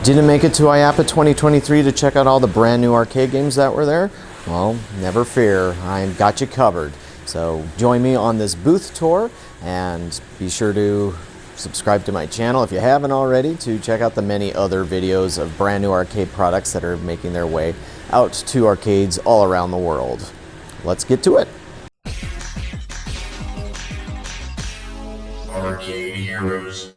Didn't make it to IAAPA 2023 to check out all the brand new arcade games that were there? Well, never fear, I got you covered. So join me on this booth tour and be sure to subscribe to my channel if you haven't already to check out the many other videos of brand new arcade products that are making their way out to arcades all around the world. Let's get to it. Arcade Heroes.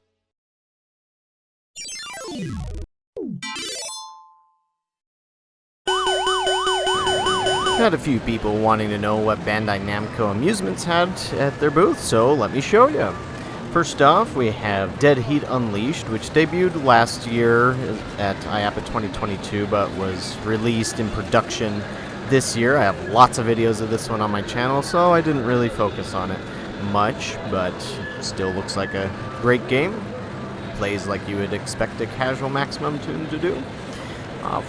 Had a few people wanting to know what Bandai Namco Amusements had at their booth, so let me show you. First off, we have Dead Heat Unleashed, which debuted last year at IAAPA 2022, but was released in production this year. I have lots of videos of this one on my channel, so I didn't really focus on it much, but still looks like a great game. Plays like you would expect a casual Maximum Tune to do.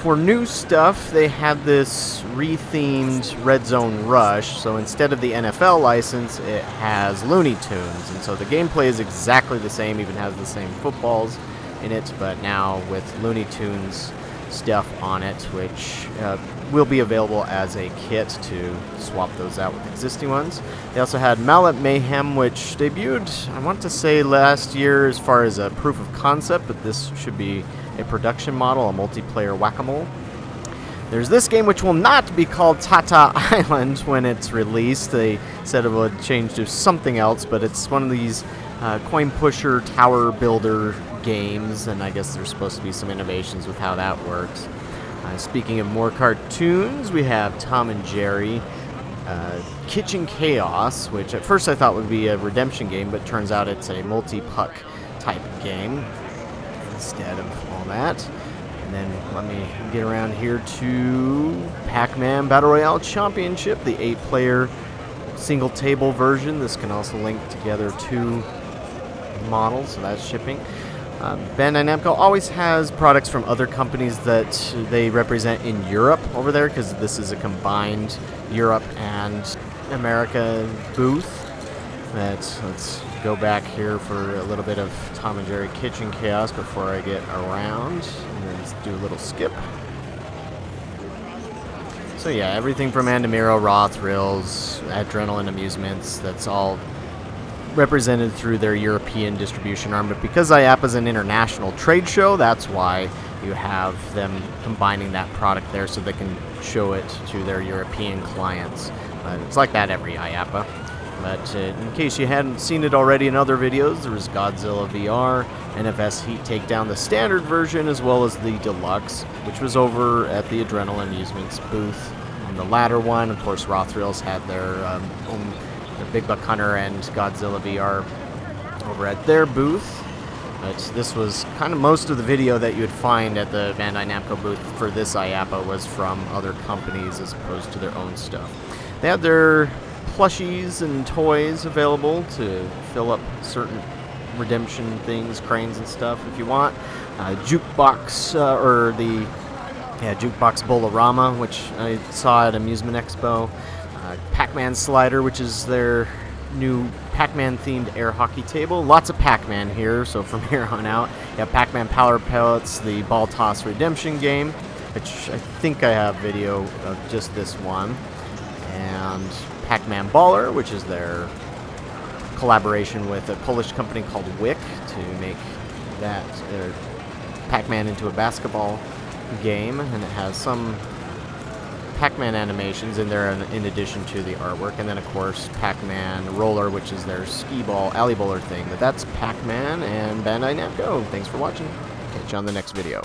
For new stuff, they had this rethemed Red Zone Rush, so instead of the NFL license, it has Looney Tunes, and so the gameplay is exactly the same, even has the same footballs in it, but now with Looney Tunes stuff on it, which will be available as a kit to swap those out with existing ones. They also had Mallet Mayhem, which debuted, I want to say last year as far as a proof of concept, but this should be a production model, a multiplayer whack-a-mole. There's this game which will not be called Tata Island when it's released. They said it would change to something else, but it's one of these coin pusher tower builder games, and I guess there's supposed to be some innovations with how that works. Speaking of more cartoons, we have Tom and Jerry Kitchen Chaos, which at first I thought would be a redemption game, but turns out it's a multi-puck type game instead of all that. And then let me get around here to Pac-Man Battle Royale Championship, the 8-player single table version. This can also link together 2 models, so that's shipping. Bandai Namco always has products from other companies that they represent in Europe over there, because this is a combined Europe and America booth. Let's go back here for a little bit of Tom and Jerry Kitchen Chaos before I get around. And then let's do a little skip. So yeah, everything from Andamiro, Raw Thrills, Adrenaline Amusements, that's all represented through their European distribution arm. But because IAAPA is an international trade show, that's why you have them combining that product there so they can show it to their European clients. It's like that every IAAPA. But in case you hadn't seen it already in other videos, there was Godzilla VR, NFS Heat Takedown, the standard version, as well as the deluxe, which was over at the Adrenaline Amusements booth. On the latter one, of course, Raw Thrills had their own Big Buck Hunter and Godzilla VR over at their booth. But this was kind of most of the video that you would find at the Bandai Namco booth for this IAAPA was from other companies as opposed to their own stuff. They had their plushies and toys available to fill up certain redemption things, cranes and stuff if you want. Jukebox, or the Jukebox Bolorama, which I saw at Amusement Expo. Pac-Man Slider, which is their new Pac-Man themed air hockey table. Lots of Pac-Man here, so from here on out. You have Pac-Man Power Pellets, the Ball Toss Redemption game, which I think I have video of just this one. And Pac-Man Baller, which is their collaboration with a Polish company called Wick to make that Pac-Man into a basketball game, and it has some Pac-Man animations in there in addition to the artwork, and then of course Pac-Man Roller, which is their skee ball alley bowler thing. But that's Pac-Man and Bandai Namco. Thanks for watching. Catch you on the next video.